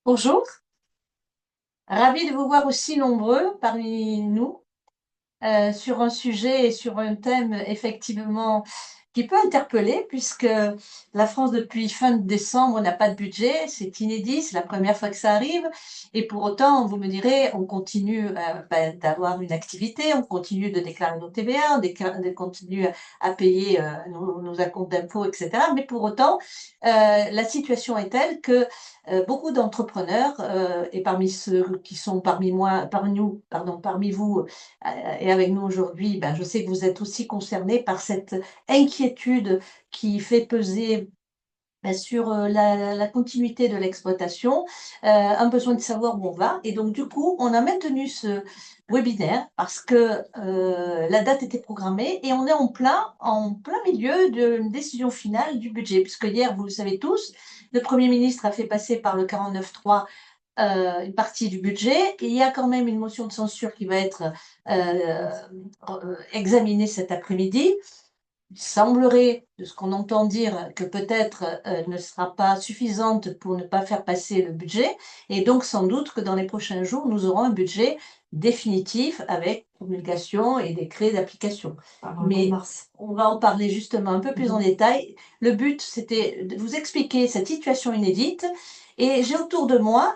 Bonjour, ravi de vous voir aussi nombreux parmi nous sur un sujet et sur un thème effectivement qui peut interpeller puisque la France depuis fin décembre n'a pas de budget, c'est inédit, c'est la première fois que ça arrive et pour autant, vous me direz, on continue d'avoir une activité, on continue de déclarer nos TVA, on continue à payer nos acomptes d'impôts, etc. Mais pour autant, la situation est telle que beaucoup d'entrepreneurs et parmi ceux qui sont parmi nous, pardon, parmi vous et avec nous aujourd'hui, ben, je sais que vous êtes aussi concernés par cette inquiétude qui fait peser sur la continuité de l'exploitation, un besoin de savoir où on va. Et donc, du coup, on a maintenu ce webinaire parce que la date était programmée et on est en plein milieu d'une décision finale du budget. Puisque hier, vous le savez tous, le Premier ministre a fait passer par le 49.3 une partie du budget. Et il y a quand même une motion de censure qui va être examinée cet après-midi. Il semblerait, de ce qu'on entend dire, que peut-être ne sera pas suffisante pour ne pas faire passer le budget. Et donc, sans doute que dans les prochains jours, nous aurons un budget définitif avec promulgation et décret d'application. Mais mars, on va en parler justement un peu plus en détail. Le but, c'était de vous expliquer cette situation inédite. Et j'ai autour de moi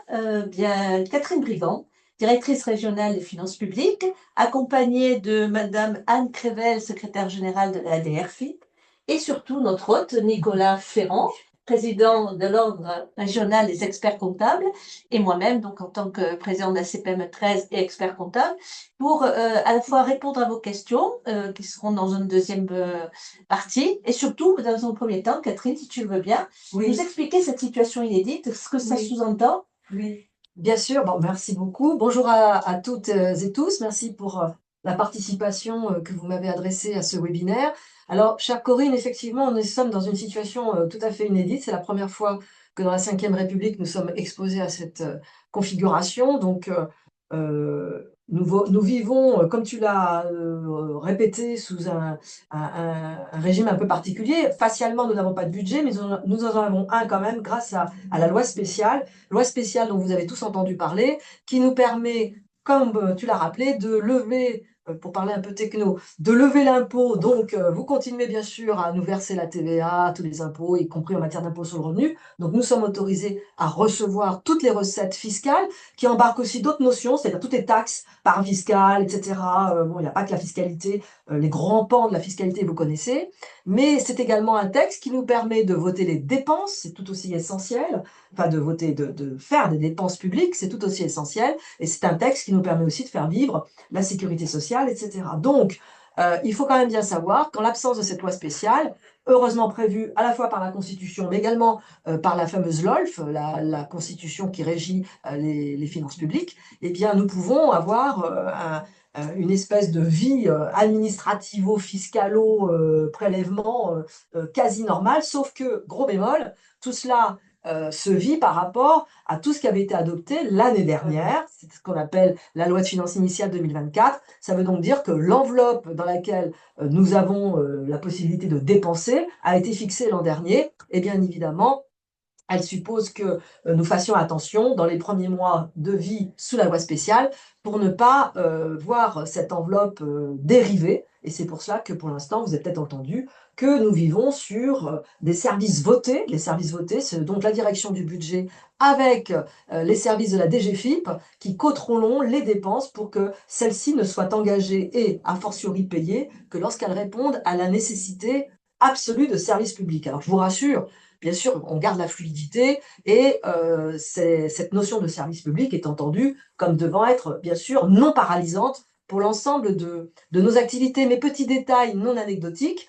bien Catherine Brigand, directrice régionale des finances publiques, accompagnée de Madame Anne Crével, secrétaire générale de la DRFIP, et surtout notre hôte, Nicolas Ferrand, président de l'Ordre régional des experts comptables, et moi-même, donc en tant que président de la CPME 13 et expert comptable, pour à la fois répondre à vos questions, qui seront dans une deuxième partie, et surtout, dans un premier temps, Catherine, si tu le veux bien, Oui, nous expliquer cette situation inédite, ce que ça Oui. sous-entend. oui, bien sûr. Bon, merci beaucoup. Bonjour à toutes et tous. Merci pour la participation que vous m'avez adressée à ce webinaire. Alors, chère Corinne, effectivement, nous sommes dans une situation tout à fait inédite. C'est la première fois que dans la Ve République, nous sommes exposés à cette configuration. Donc, nous vivons, comme tu l'as répété, sous un régime un peu particulier. Facialement, nous n'avons pas de budget, mais nous en avons un quand même grâce à la loi spéciale dont vous avez tous entendu parler, qui nous permet, comme tu l'as rappelé, de lever, pour parler un peu techno, de lever l'impôt. Donc, vous continuez bien sûr à nous verser la TVA, tous les impôts, y compris en matière d'impôt sur le revenu. Donc, nous sommes autorisés à recevoir toutes les recettes fiscales, qui embarquent aussi d'autres notions, c'est-à-dire toutes les taxes, part fiscale, etc. Bon, il n'y a pas que la fiscalité, les grands pans de la fiscalité, vous connaissez, mais c'est également un texte qui nous permet de voter les dépenses, c'est tout aussi essentiel, enfin de voter, de faire des dépenses publiques, c'est tout aussi essentiel, et c'est un texte qui nous permet aussi de faire vivre la sécurité sociale, etc. Donc, il faut quand même bien savoir qu'en l'absence de cette loi spéciale, heureusement prévue à la fois par la Constitution, mais également par la fameuse LOLF, la Constitution qui régit les finances publiques, eh bien, nous pouvons avoir une espèce de vie administrativo-fiscalo-prélèvement quasi normale, sauf que, gros bémol, tout cela se vit par rapport à tout ce qui avait été adopté l'année dernière, c'est ce qu'on appelle la loi de finances initiale 2024. Ça veut donc dire que l'enveloppe dans laquelle nous avons la possibilité de dépenser a été fixée l'an dernier, et bien évidemment, elle suppose que nous fassions attention dans les premiers mois de vie sous la loi spéciale pour ne pas voir cette enveloppe dériver. Et c'est pour cela que pour l'instant, vous avez peut-être entendu que nous vivons sur des services votés. Les services votés, c'est donc la direction du budget avec les services de la DGFiP qui contrôleront les dépenses pour que celles-ci ne soient engagées et a fortiori payées que lorsqu'elles répondent à la nécessité absolue de services publics. Alors je vous rassure, bien sûr, on garde la fluidité et cette notion de service public est entendue comme devant être, bien sûr, non paralysante pour l'ensemble de nos activités. Mais petit détail non anecdotique,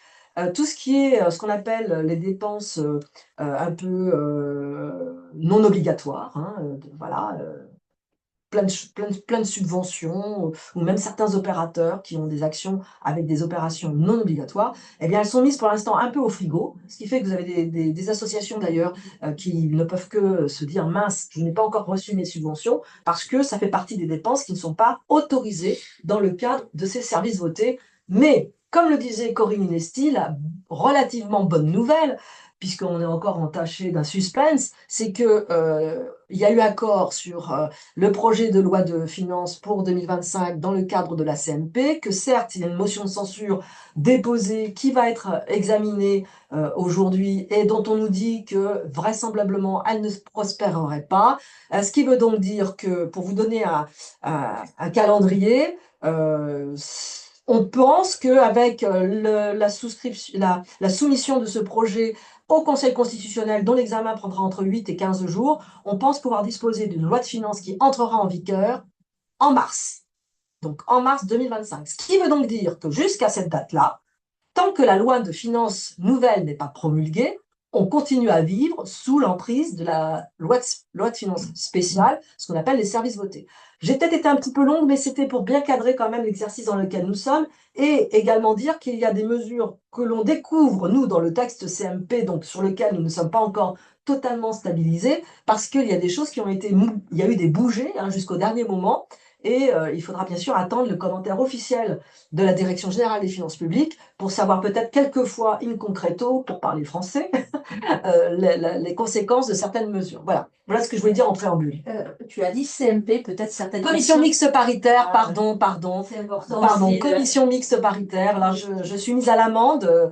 tout ce qui est ce qu'on appelle les dépenses un peu non obligatoires, hein, voilà, plein de subventions, ou même certains opérateurs qui ont des actions avec des opérations non obligatoires, eh bien, elles sont mises pour l'instant un peu au frigo, ce qui fait que vous avez des associations d'ailleurs qui ne peuvent que se dire: mince, je n'ai pas encore reçu mes subventions, parce que ça fait partie des dépenses qui ne sont pas autorisées dans le cadre de ces services votés. Mais comme le disait Corinne Inesti, la relativement bonne nouvelle, puisqu'on est encore entaché d'un suspense, c'est que il y a eu accord sur le projet de loi de finances pour 2025 dans le cadre de la CMP, que certes, il y a une motion de censure déposée qui va être examinée aujourd'hui et dont on nous dit que vraisemblablement elle ne prospérerait pas. Ce qui veut donc dire que, pour vous donner un calendrier, on pense qu'avec la soumission de ce projet au Conseil constitutionnel, dont l'examen prendra entre 8 et 15 jours, on pense pouvoir disposer d'une loi de finances qui entrera en vigueur en mars. Donc en mars 2025. Ce qui veut donc dire que jusqu'à cette date-là, tant que la loi de finances nouvelle n'est pas promulguée, on continue à vivre sous l'emprise de la loi de finances spéciale, ce qu'on appelle les services votés. J'ai peut-être été un petit peu longue, mais c'était pour bien cadrer quand même l'exercice dans lequel nous sommes et également dire qu'il y a des mesures que l'on découvre, nous, dans le texte CMP, donc sur lequel nous ne sommes pas encore totalement stabilisés, parce qu'il y a des choses qui ont été, il y a eu des bougées jusqu'au dernier moment, et il faudra bien sûr attendre le commentaire officiel de la Direction générale des finances publiques pour savoir peut-être quelquefois in concreto, pour parler français, les conséquences de certaines mesures. Voilà. Voilà ce que je voulais dire en préambule. Tu as dit CMP, peut-être certaines Commission mixte paritaire, Ah, pardon. c'est important Pardon, aussi, commission mixte paritaire. Là, je suis mise à l'amende.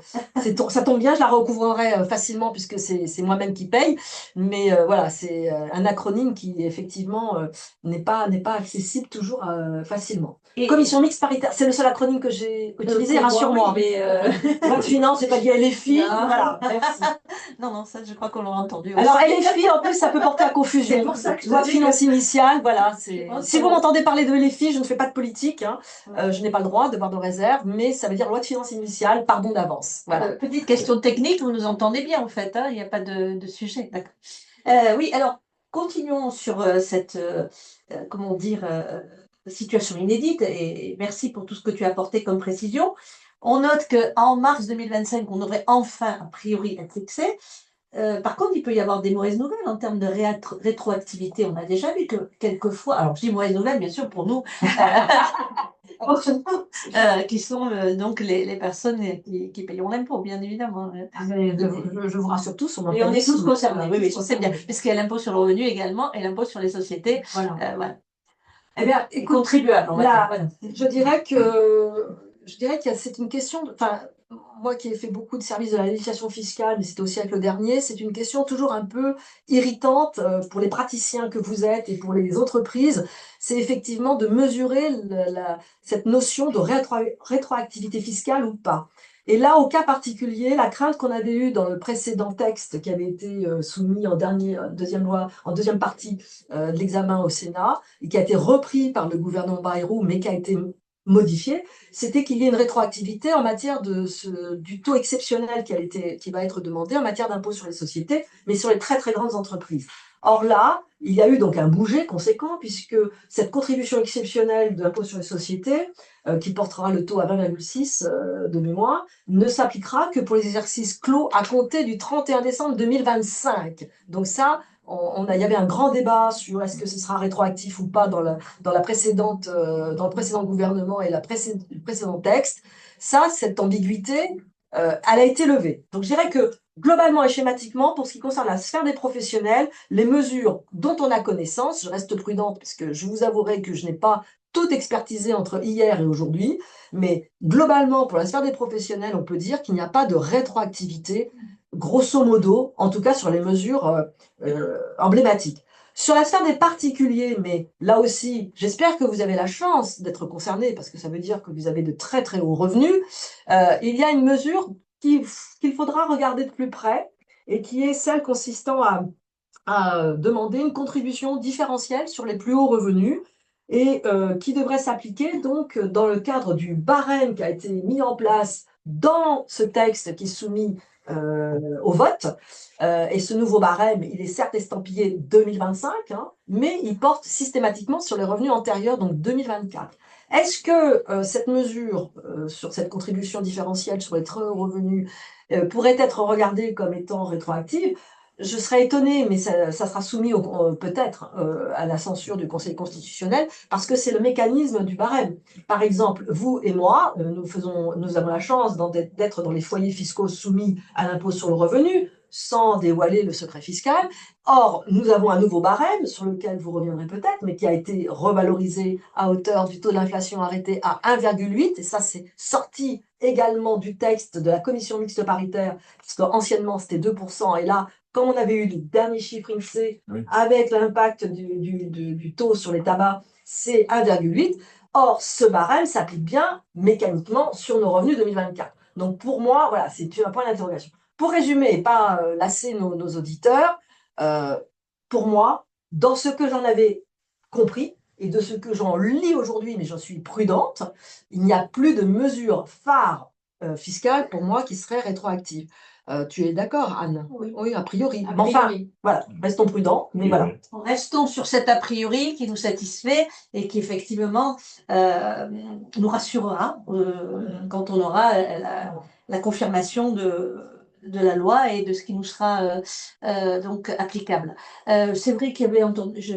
Ça tombe bien, je la recouvrerai facilement puisque c'est moi-même qui paye. Mais voilà, c'est un acronyme qui effectivement n'est pas accessible toujours facilement. Et- Commission mixte paritaire, c'est le seul acronyme que j'ai utilisé, rassure-moi. Oui, mais Loi de finances, j'ai pas dit LFI. Non. Voilà, merci. non, ça, je crois qu'on l'aura entendu aussi. Alors, LFI, en plus, ça peut porter à confusion. C'est pour ça que je Loi de dis finances initiale, voilà. pense Si qu'on- vous m'entendez parler de LFI, je ne fais pas de politique, je n'ai pas le droit, devoir de réserve, mais ça veut dire loi de finances initiale, pardon d'avance. Voilà. Petite question technique, vous nous entendez bien en fait, il n'y a pas de sujet. D'accord. Oui, alors continuons sur cette, comment dire, situation inédite et merci pour tout ce que tu as apporté comme précision. On note qu'en mars 2025, on devrait enfin, a priori, être fixé. Par contre, il peut y avoir des mauvaises nouvelles en termes de rétroactivité. On a déjà vu que quelquefois, alors je dis mauvaises nouvelles, bien sûr, pour nous, qui sont donc les personnes qui payons l'impôt, bien évidemment. Je vous rassure tous, Et on est tous concernés, oui, je sais bien, puisqu'il y a l'impôt sur le revenu également et l'impôt sur les sociétés. Voilà. Voilà. Eh bien, Les écoute, contribuables, on va là, dire. Voilà. je dirais que c'est une question, enfin, moi qui ai fait beaucoup de services de la législation fiscale, mais c'était aussi avec le dernier, c'est une question toujours un peu irritante pour les praticiens que vous êtes et pour les entreprises. C'est effectivement de mesurer cette notion de rétroactivité fiscale ou pas. Et là, au cas particulier, la crainte qu'on avait eue dans le précédent texte qui avait été soumis en deuxième partie de l'examen au Sénat, et qui a été repris par le gouvernement Bayrou, mais qui a été modifié, c'était qu'il y ait une rétroactivité en matière du taux exceptionnel qui va être demandé en matière d'impôt sur les sociétés, mais sur les très très grandes entreprises. Or là, il y a eu donc un bouger conséquent puisque cette contribution exceptionnelle de l'impôt sur les sociétés, qui portera le taux à 20,6 de mémoire, ne s'appliquera que pour les exercices clos à compter du 31 décembre 2025. Donc ça, il y avait un grand débat sur est-ce que ce sera rétroactif ou pas dans le précédent gouvernement et le précédent texte. Ça, cette ambiguïté, elle a été levée. Donc je dirais que globalement et schématiquement, pour ce qui concerne la sphère des professionnels, les mesures dont on a connaissance, je reste prudente parce que je vous avouerai que je n'ai pas tout expertisé entre hier et aujourd'hui, mais globalement, pour la sphère des professionnels, on peut dire qu'il n'y a pas de rétroactivité, grosso modo, en tout cas sur les mesures emblématiques. Sur la sphère des particuliers, mais là aussi, j'espère que vous avez la chance d'être concerné, parce que ça veut dire que vous avez de très très hauts revenus, il y a une mesure qu'il faudra regarder de plus près, et qui est celle consistant à demander une contribution différentielle sur les plus hauts revenus, et qui devrait s'appliquer donc dans le cadre du barème qui a été mis en place dans ce texte qui est soumis au vote. Et ce nouveau barème, il est certes estampillé 2025, mais il porte systématiquement sur les revenus antérieurs, donc 2024. Est-ce que cette mesure sur cette contribution différentielle sur les très hauts revenus pourrait être regardée comme étant rétroactive? je serais étonnée, mais ça sera soumis peut-être à la censure du Conseil constitutionnel, parce que c'est le mécanisme du barème. Par exemple, vous et moi, nous avons la chance d'être dans les foyers fiscaux soumis à l'impôt sur le revenu, sans dévoiler le secret fiscal. Or, nous avons un nouveau barème, sur lequel vous reviendrez peut-être, mais qui a été revalorisé à hauteur du taux d'inflation arrêté à 1,8, et ça c'est sorti également du texte de la commission mixte paritaire, parce qu'anciennement c'était 2%, et là, comme on avait eu le dernier chiffre INSEE, Oui. avec l'impact du taux sur les tabacs, c'est 1,8. Or, ce barème s'applique bien mécaniquement sur nos revenus 2024. Donc pour moi, voilà, c'est un point d'interrogation. Pour résumer et pas lasser nos auditeurs, pour moi, dans ce que j'en avais compris et de ce que j'en lis aujourd'hui, mais j'en suis prudente, il n'y a plus de mesures phares fiscales pour moi qui seraient rétroactives. Tu es d'accord, Anne? Oui. Oui, a priori. A Mais enfin, priori. voilà, restons prudents, mais voilà. Restons sur cet a priori qui nous satisfait et qui effectivement nous rassurera quand on aura la confirmation de la loi et de ce qui nous sera donc applicable. C'est vrai qu'il y avait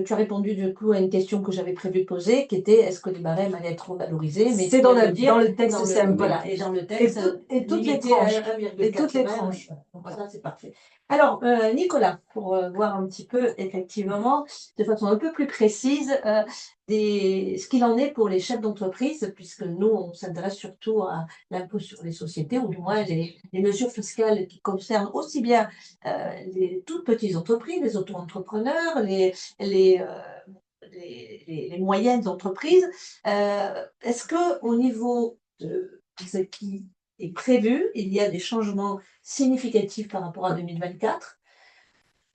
tu as répondu du coup à une question que j'avais prévu de poser, qui était est-ce que les barèmes allaient être valorisés? Mais C'est dans le texte CMP. Voilà, et dans le texte, Et toutes les limité à tranches. 1,4 Et toutes les même. tranches. Donc ça, c'est parfait. Alors, Nicolas, pour voir un petit peu, effectivement, de façon un peu plus précise, ce qu'il en est pour les chefs d'entreprise, puisque nous, on s'intéresse surtout à l'impôt sur les sociétés, ou du moins les mesures fiscales qui concernent aussi bien les toutes petites entreprises, les auto-entrepreneurs, les moyennes entreprises. Est-ce que au niveau de ce qui est prévu, il y a des changements significatifs par rapport à 2024?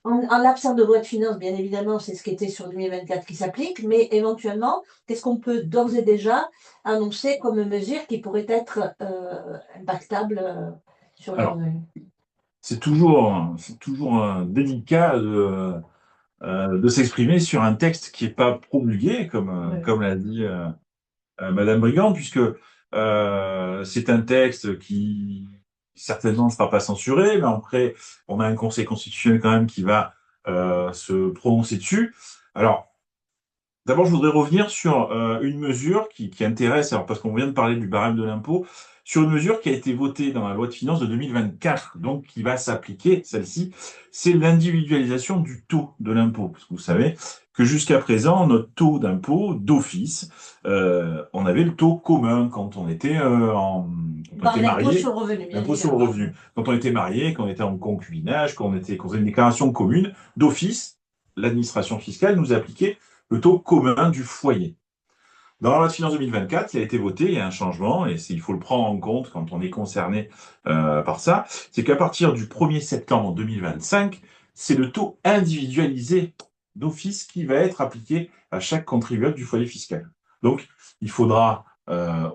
En l'absence de loi de finances, bien évidemment, c'est ce qui était sur 2024 qui s'applique, mais éventuellement, qu'est-ce qu'on peut d'ores et déjà annoncer comme mesure qui pourrait être impactable sur les Alors, revenus? c'est toujours délicat de s'exprimer sur un texte qui n'est pas promulgué, Ouais. comme l'a dit Madame Brigand, puisque c'est un texte qui certainement ne sera pas censuré, mais après, on a un Conseil constitutionnel quand même qui va se prononcer dessus. Alors, d'abord, je voudrais revenir sur une mesure qui intéresse, alors parce qu'on vient de parler du barème de l'impôt, sur une mesure qui a été votée dans la loi de finances de 2024, donc qui va s'appliquer, celle-ci, c'est l'individualisation du taux de l'impôt. Parce que vous savez que jusqu'à présent, notre taux d'impôt d'office, on avait le taux commun quand on était, quand on était L'impôt marié, sur le revenu, bien l'impôt sur le évidemment. revenu. Quand on était marié, quand on était en concubinage, quand on faisait une déclaration commune, d'office, l'administration fiscale nous appliquait le taux commun du foyer. Dans la loi de finances 2024, il a été voté, il y a un changement, et il faut le prendre en compte quand on est concerné par ça, c'est qu'à partir du 1er septembre 2025, c'est le taux individualisé d'office qui va être appliqué à chaque contribuable du foyer fiscal. Donc, il faudra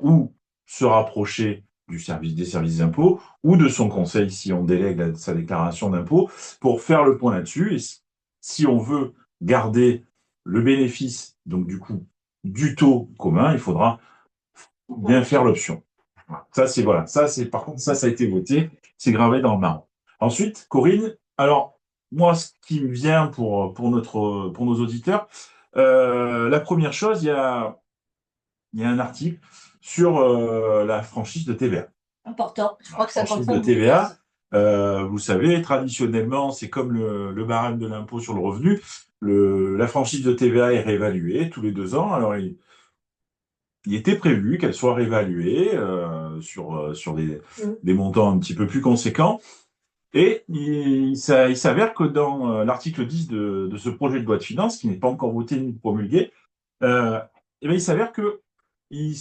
ou se rapprocher des services d'impôt ou de son conseil si on délègue sa déclaration d'impôt pour faire le point là-dessus. Et si on veut garder le bénéfice, donc du coup, du taux commun, il faudra bien faire l'option. Par contre, ça a été voté, c'est gravé dans le marbre. Ensuite, Corinne, alors, moi, ce qui me vient pour nos auditeurs, la première chose, il y a un article sur la franchise de TVA. Important. Je crois que ça Franchise de concerne TVA, vous savez, traditionnellement, c'est comme le barème de l'impôt sur le revenu. La franchise de TVA est réévaluée tous les 2 ans. Alors, il était prévu qu'elle soit réévaluée sur des montants un petit peu plus conséquents. Et il s'avère que dans l'article 10 de ce projet de loi de finances, qui n'est pas encore voté ni promulgué, eh bien, il s'avère que il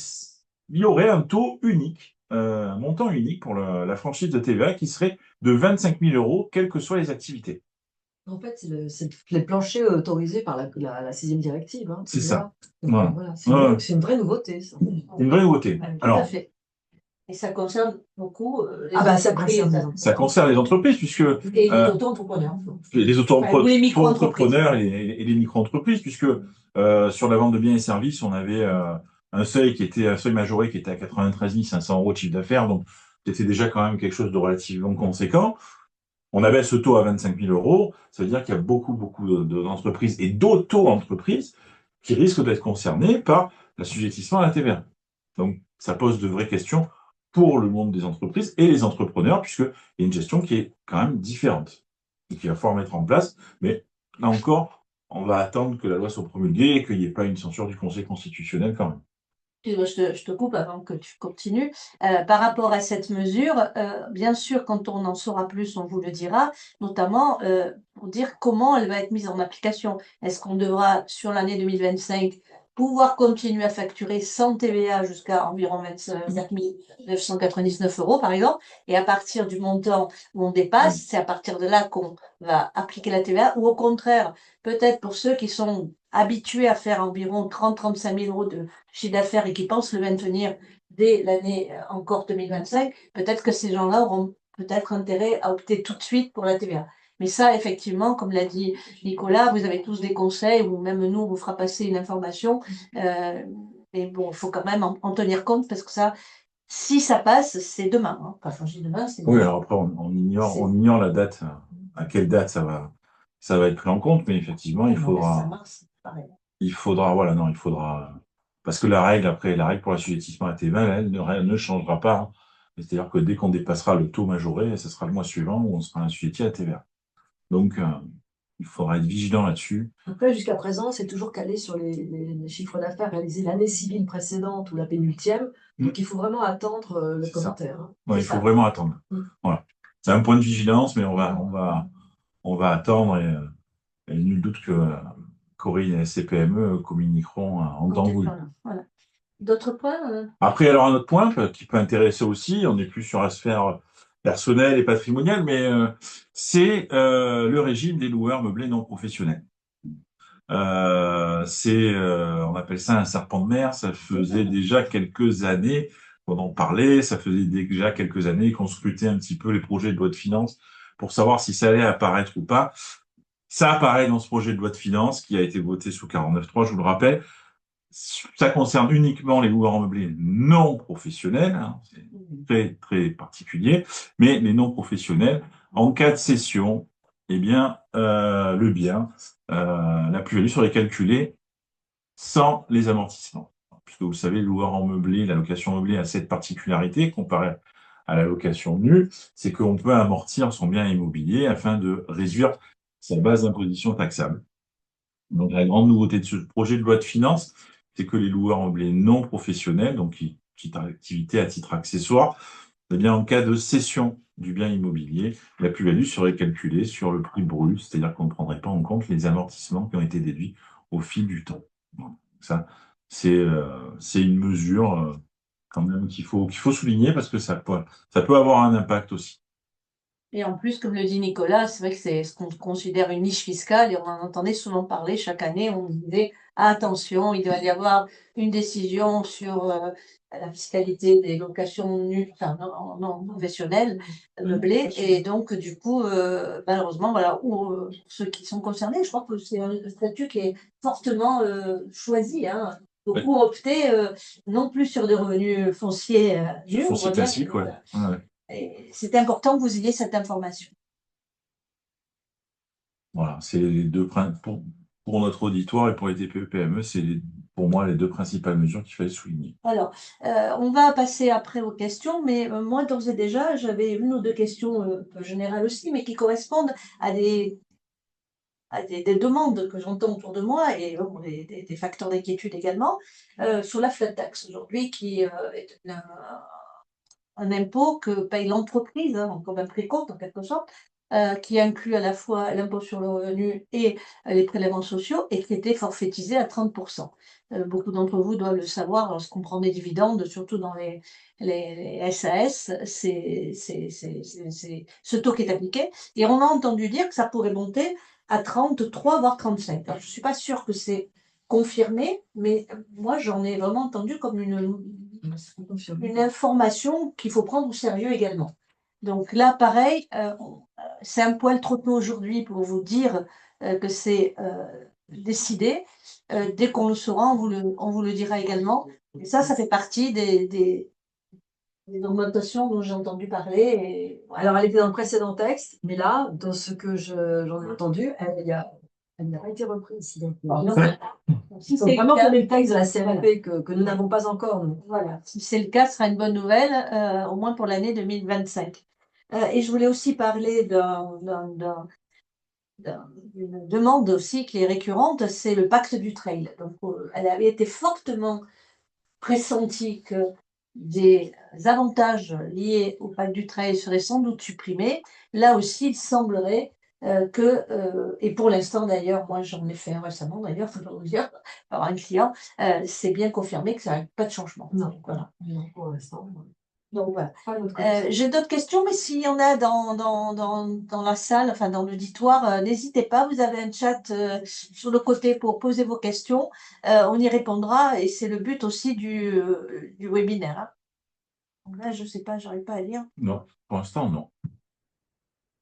y aurait un taux unique, un montant unique pour la franchise de TVA qui serait de 25 000 euros, quelles que soient les activités. En fait, c'est les planchers autorisés par la sixième directive. Hein, C'est ça. Donc, Voilà. c'est une vraie nouveauté, ça. Une vraie nouveauté. Tout Alors, à fait. Et ça concerne beaucoup ça entreprises. concerne ça concerne les entreprises, puisque Et les auto-entrepreneurs. les Ou les micro-entreprises. auto-entrepreneurs et les micro-entreprises, puisque sur la vente de biens et services, on avait un seuil majoré qui était à 93 500 euros de chiffre d'affaires, donc c'était déjà quand même quelque chose de relativement conséquent. On abaisse le taux à 25 000 euros, ça veut dire qu'il y a beaucoup d'entreprises et d'auto-entreprises qui risquent d'être concernées par l'assujettissement à la TVA. Donc, ça pose de vraies questions pour le monde des entreprises et les entrepreneurs, puisqu'il y a une gestion qui est quand même différente et qu'il va falloir mettre en place. Mais là encore, on va attendre que la loi soit promulguée et qu'il n'y ait pas une censure du Conseil constitutionnel quand même. Excuse-moi, je te coupe avant que tu continues. Par rapport à cette mesure, bien sûr, quand on en saura plus, on vous le dira, notamment pour dire comment elle va être mise en application. Est-ce qu'on devra, sur l'année 2025, pouvoir continuer à facturer sans TVA jusqu'à environ 24 999 euros, par exemple, et à partir du montant où on dépasse, c'est à partir de là qu'on va appliquer la TVA, ou au contraire, peut-être pour ceux qui sont habitués à faire environ 30-35 000 euros de chiffre d'affaires et qui pensent le maintenir dès l'année encore 2025, peut-être que ces gens-là auront peut-être intérêt à opter tout de suite pour la TVA. Mais ça, effectivement, comme l'a dit Nicolas, vous avez tous des conseils, ou même nous, on vous fera passer une information. Mais bon, il faut quand même en tenir compte parce que ça, si ça passe, c'est demain. Hein. Enfin, quand je dis demain, c'est Oui, demain. alors après, on ignore la date, à quelle date ça va être pris en compte, mais effectivement, il faudra, voilà, non, il faudra, parce que la règle pour l'assujettissement à TVA, elle ne changera pas. Hein. C'est-à-dire que dès qu'on dépassera le taux majoré, ce sera le mois suivant où on sera assujetti à TVA. Donc, il faudra être vigilant là-dessus. Après, jusqu'à présent, c'est toujours calé sur les chiffres d'affaires réalisés l'année civile précédente ou la pénultième. Donc, il faut vraiment attendre le C'est ça. commentaire. Hein. Ouais, C'est il faut ça. vraiment attendre. Voilà. C'est un point de vigilance, mais on va attendre et nul doute que Corinne et CPME communiqueront en temps voulu. Voilà. D'autres points Après, alors un autre point qui peut intéresser aussi, on n'est plus sur la sphère personnelle et patrimoniale, mais c'est le régime des loueurs meublés non professionnels. On appelle ça un serpent de mer. Ça faisait déjà quelques années qu'on en parlait. Ça faisait déjà quelques années qu'on scrutait un petit peu les projets de loi de finances pour savoir si ça allait apparaître ou pas. Ça apparaît dans ce projet de loi de finances qui a été voté sous 49.3, je vous le rappelle. Ça concerne uniquement les loueurs meublés non professionnels, hein, c'est très très particulier, mais les non professionnels, en cas de cession, eh bien le bien, la plus-value serait calculée sans les amortissements. Puisque vous le savez, le loueur en meublé, la location meublée a cette particularité comparée à la location nue, c'est qu'on peut amortir son bien immobilier afin de réduire sa base d'imposition taxable. Donc la grande nouveauté de ce projet de loi de finances, c'est que les loueurs meublés non professionnels, donc qui activité à titre accessoire, eh bien en cas de cession du bien immobilier, la plus-value serait calculée sur le prix brut, c'est-à-dire qu'on ne prendrait pas en compte les amortissements qui ont été déduits au fil du temps. Bon, ça, c'est une mesure quand même qu'il faut souligner parce que ça peut avoir un impact aussi. Et en plus, comme le dit Nicolas, c'est vrai que c'est ce qu'on considère une niche fiscale et on en entendait souvent parler chaque année. On disait attention, il doit y avoir une décision sur la fiscalité des locations nues, enfin non professionnelles, meublées. Et donc, du coup, malheureusement, voilà, ceux qui sont concernés, je crois que c'est un statut qui est fortement choisi. Hein. Beaucoup ont opté non plus sur des revenus fonciers nus. On voit bien Classique, que, ouais. Ouais. et c'est important que vous ayez cette information. Voilà, c'est les deux pour notre auditoire et pour les TPE-PME, c'est pour moi les deux principales mesures qu'il fallait souligner. Alors, on va passer après aux questions, mais moi, d'ores et déjà, j'avais une ou deux questions un peu générales aussi, mais qui correspondent à des demandes que j'entends autour de moi et des facteurs d'inquiétude également, sur la flat tax aujourd'hui, qui est un impôt que paye l'entreprise, hein, comme un précompte en quelque sorte, qui inclut à la fois l'impôt sur le revenu et les prélèvements sociaux et qui était forfaitisé à 30%. Beaucoup d'entre vous doivent le savoir lorsqu'on prend des dividendes, surtout dans les SAS, c'est ce taux qui est appliqué. Et on a entendu dire que ça pourrait monter à 33, voire 35. Alors, je ne suis pas sûre que c'est confirmé, mais moi, j'en ai vraiment entendu comme une information qu'il faut prendre au sérieux également. Donc là, pareil, c'est un poil trop tôt aujourd'hui pour vous dire que c'est décidé. Dès qu'on le saura, on vous le dira également. Et ça fait partie Des augmentations dont j'ai entendu parler et voilà. Alors, elle était dans le précédent texte, mais là, dans ce que j'en ai entendu, elle n'a pas été reprise. Donc, Si il faut c'est le vraiment qu'on cas, ait le texte de la CMP que nous n'avons pas encore, nous. voilà, si c'est le cas, ce sera une bonne nouvelle, au moins pour l'année 2025. Et je voulais aussi parler d'une demande aussi qui est récurrente, c'est le pacte du trail. Donc, elle avait été fortement pressentie que des avantages liés au pacte du trail seraient sans doute supprimés. Là aussi, il semblerait et pour l'instant d'ailleurs, moi j'en ai fait un récemment d'ailleurs, faut le dire, par un client, c'est bien confirmé que ça n'a pas de changement. Non. Donc voilà. Non, pour l'instant. Donc voilà. Pas notre connaissance. J'ai d'autres questions, mais s'il y en a dans la salle, enfin dans l'auditoire, n'hésitez pas, vous avez un chat sur le côté pour poser vos questions. On y répondra et c'est le but aussi du webinaire, hein. Donc là, je ne sais pas, j'arrive pas à lire. Non, pour l'instant, non.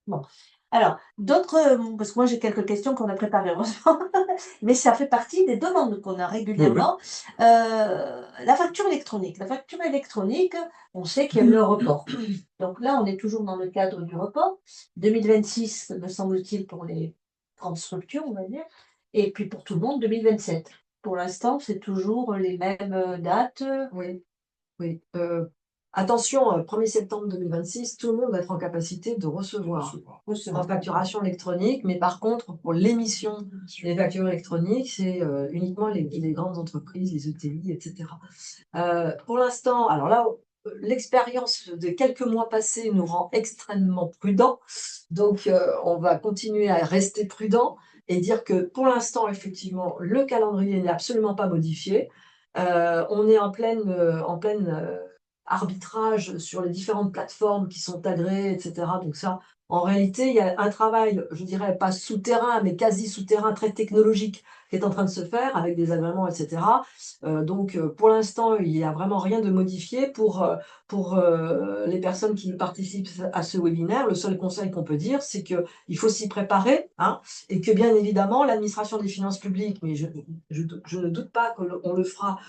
Bon. Alors, parce que moi j'ai quelques questions qu'on a préparées, heureusement, mais ça fait partie des demandes qu'on a régulièrement. La facture électronique. La facture électronique, on sait qu'il y a eu le report. Donc là, on est toujours dans le cadre du report. 2026, me semble-t-il, pour les grandes structures, on va dire, et puis pour tout le monde, 2027. Pour l'instant, c'est toujours les mêmes dates. Oui, oui. Attention, 1er septembre 2026, tout le monde va être en capacité de recevoir en facturation électronique, mais par contre, pour l'émission des factures électroniques, c'est uniquement les grandes entreprises, les ETI, etc. Pour l'instant, alors là, l'expérience de quelques mois passés nous rend extrêmement prudents, donc on va continuer à rester prudent et dire que pour l'instant, effectivement, le calendrier n'est absolument pas modifié. On est en pleine arbitrage sur les différentes plateformes qui sont agréées, etc. Donc ça, en réalité, il y a un travail, je dirais pas souterrain, mais quasi souterrain, très technologique, qui est en train de se faire avec des agréments, etc. Donc, pour l'instant, il n'y a vraiment rien de modifié pour les personnes qui participent à ce webinaire. Le seul conseil qu'on peut dire, c'est qu'il faut s'y préparer, hein, et que bien évidemment, l'administration des finances publiques, mais je ne doute pas qu'on le fera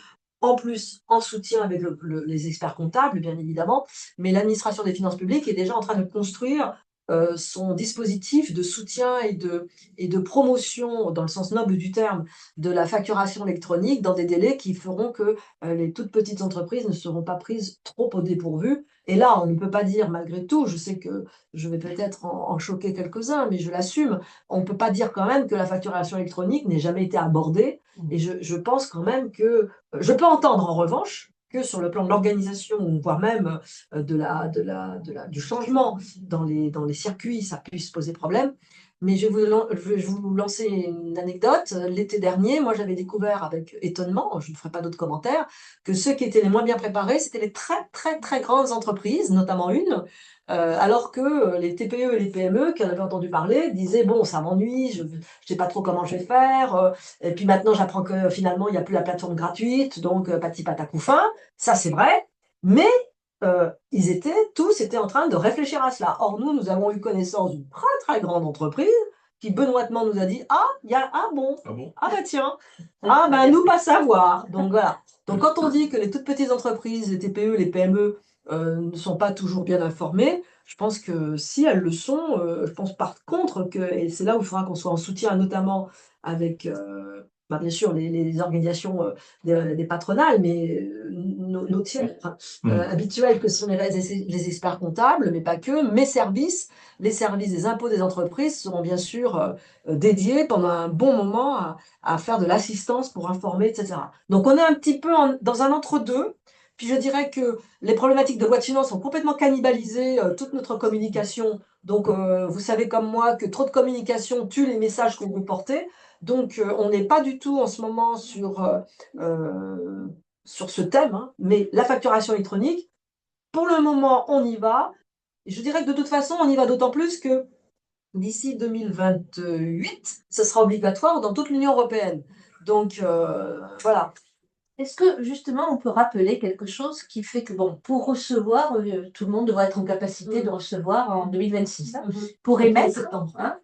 en plus, en soutien avec les experts comptables, bien évidemment, mais l'administration des finances publiques est déjà en train de construire son dispositif de soutien et de promotion, dans le sens noble du terme, de la facturation électronique dans des délais qui feront que les toutes petites entreprises ne seront pas prises trop au dépourvu. Et là, on ne peut pas dire, malgré tout, je sais que je vais peut-être en choquer quelques-uns, mais je l'assume, on ne peut pas dire quand même que la facturation électronique n'ait jamais été abordée. Et je pense quand même que je peux entendre en revanche que sur le plan de l'organisation, voire même du changement dans les circuits, ça puisse poser problème. Mais je vais vous lancer une anecdote. L'été dernier, moi j'avais découvert avec étonnement, je ne ferai pas d'autres commentaires, que ceux qui étaient les moins bien préparés, c'était les très très très grandes entreprises, notamment une, alors que les TPE et les PME qui en avaient entendu parler disaient bon, ça m'ennuie, je ne sais pas trop comment je vais faire, et puis maintenant j'apprends que finalement il n'y a plus la plateforme gratuite, donc pati patacouffin, ça c'est vrai, mais tous étaient en train de réfléchir à cela. Or nous avons eu connaissance d'une très très grande entreprise qui benoîtement nous a dit ah bon, ah bah tiens, ah bah nous pas savoir. Donc voilà. Donc quand on dit que les toutes petites entreprises, les TPE, les PME ne sont pas toujours bien informées, je pense que si elles le sont, je pense par contre et c'est là où il faudra qu'on soit en soutien, notamment avec bien sûr les organisations des patronales, mais nos tiers habituels que sont les experts comptables, mais pas que, mes services, les services des impôts des entreprises seront bien sûr dédiés pendant un bon moment à faire de l'assistance pour informer, etc. Donc on est un petit peu dans un entre-deux. Puis je dirais que les problématiques de loi de finances ont complètement cannibalisé toute notre communication. Donc vous savez comme moi que trop de communication tue les messages qu'on veut porter. Donc on n'est pas du tout en ce moment sur ce thème, hein, mais la facturation électronique, pour le moment, on y va. Et je dirais que de toute façon, on y va d'autant plus que d'ici 2028, ce sera obligatoire dans toute l'Union européenne. Donc voilà. Est-ce que justement on peut rappeler quelque chose qui fait que bon, pour recevoir, tout le monde devrait être en capacité de recevoir en 2026, hein, pour émettre, hein,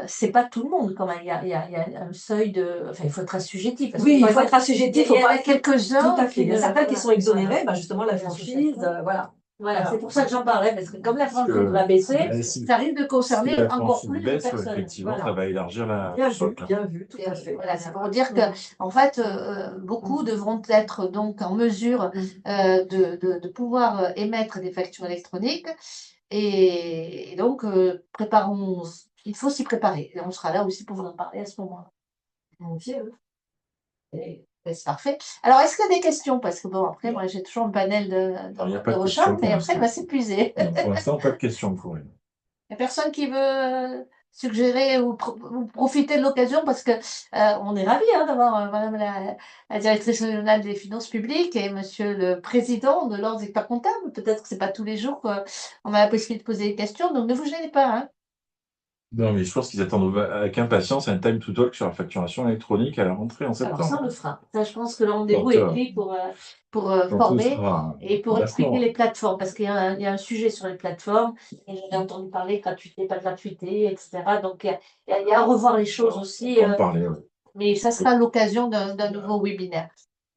c'est pas tout le monde quand même. Il y a un seuil de, enfin, il faut être assujetti parce que, Oui, par il faut être exemple, assujetti, il y en a tout quelques-uns à fait. Il y a ne certains qui sont exonérés, justement la Bien sûr, franchise, certains. voilà. Voilà, Voilà. c'est pour ça que j'en parlais, parce que comme la franchise que- va baisser, Si ça risque de si concerner la encore franchise plus de baisse, ouais, personnes. effectivement, Voilà. ça va élargir le socle. Bien vu, tout à fait. Voilà, c'est pour dire que, en fait, beaucoup devront être donc en mesure de pouvoir émettre des factures électroniques. Et donc, il faut s'y préparer. Et on sera là aussi pour vous en parler à ce moment-là. Volontiers, oui. Et c'est parfait. Alors, est-ce qu'il y a des questions? Parce que bon, après, moi, j'ai toujours un panel Alors, il n'y a de pas de recherche, questions mais pour après, il va s'épuiser. l'instant. Non, pour l'instant, pas de questions pour elle. Il n'y a personne qui veut suggérer ou profiter de l'occasion parce que on est ravis d'avoir Madame la directrice régionale des finances publiques et Monsieur le président de l'Ordre des experts comptables. Peut-être que c'est pas tous les jours qu'on a la possibilité de poser des questions, donc ne vous gênez pas. Hein. Non, mais je pense qu'ils attendent avec impatience un time to talk sur la facturation électronique à la rentrée en Alors ça, on septembre. le fera. Ça, je pense que le rendez-vous Quand, est pris pour quand tout former sera et pour expliquer d'accord, les plateformes, parce qu'il y a un sujet sur les plateformes, et j'en ai entendu parler, gratuité, pas gratuité, etc. Donc, il y a à revoir les choses aussi, on va en parler. Ouais. mais ça sera l'occasion d'un nouveau webinaire.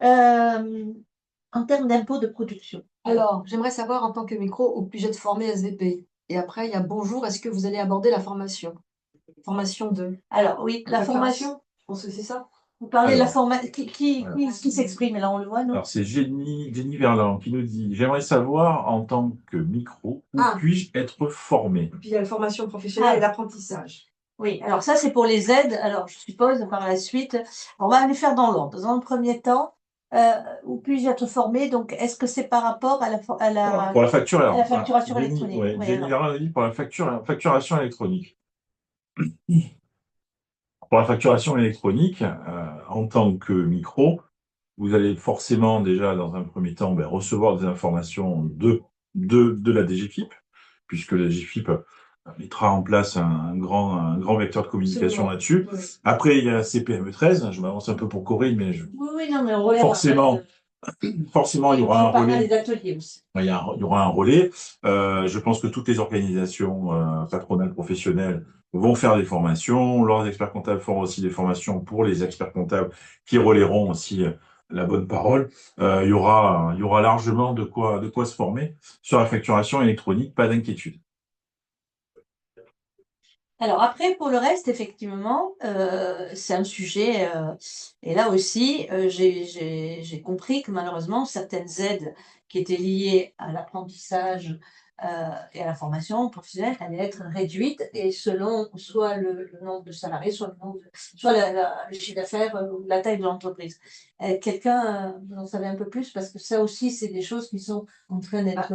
Euh, En termes d'impôts de production. Alors, j'aimerais savoir en tant que micro ou puis-je être formé SVP? Et après, il y a bonjour, est-ce que vous allez aborder la formation? Formation de Alors, oui, la formation, je pense que c'est ça. vous parlez de la Alors, formation, qui voilà. qui s'exprime, là, on le voit, nous? Alors, c'est Jenny Verland qui nous dit: j'aimerais savoir, en tant que micro, où Ah. puis-je être formé? Et puis il y a la formation professionnelle et l'apprentissage. Oui, alors ça, c'est pour les aides. Alors, je suppose, par la suite, on va les faire dans l'ordre. Dans le premier temps, où puis-je être formé? Donc, est-ce que c'est par rapport à Alors, pour la facture, à la facturation Jenny, électronique? ouais, Oui, Jenny alors. Verland nous dit pour la facturation électronique. Pour la facturation électronique, en tant que micro, vous allez forcément déjà, dans un premier temps, recevoir des informations de la DGFiP, puisque la DGFiP mettra en place un grand vecteur de communication Absolument. là-dessus. Oui. Après, il y a la CPME 13, je m'avance un peu pour Corinne, mais Oui, non, mais on relève forcément, forcément, il y aura un relais. des ateliers aussi. Il y aura un relais. Je pense que toutes les organisations patronales professionnelles vont faire des formations. Leurs experts comptables feront aussi des formations pour les experts comptables qui relayeront aussi la bonne parole. Il y aura largement de quoi se former sur la facturation électronique, pas d'inquiétude. Alors après, pour le reste, effectivement, c'est un sujet, et là aussi, j'ai compris que malheureusement, certaines aides qui étaient liées à l'apprentissage, et à la formation professionnelle allaient être réduites et selon soit le nombre de salariés, soit le chiffre d'affaires, ou la taille de l'entreprise. Quelqu'un, vous en savez un peu plus? Parce que ça aussi, c'est des choses qui sont en train d'être,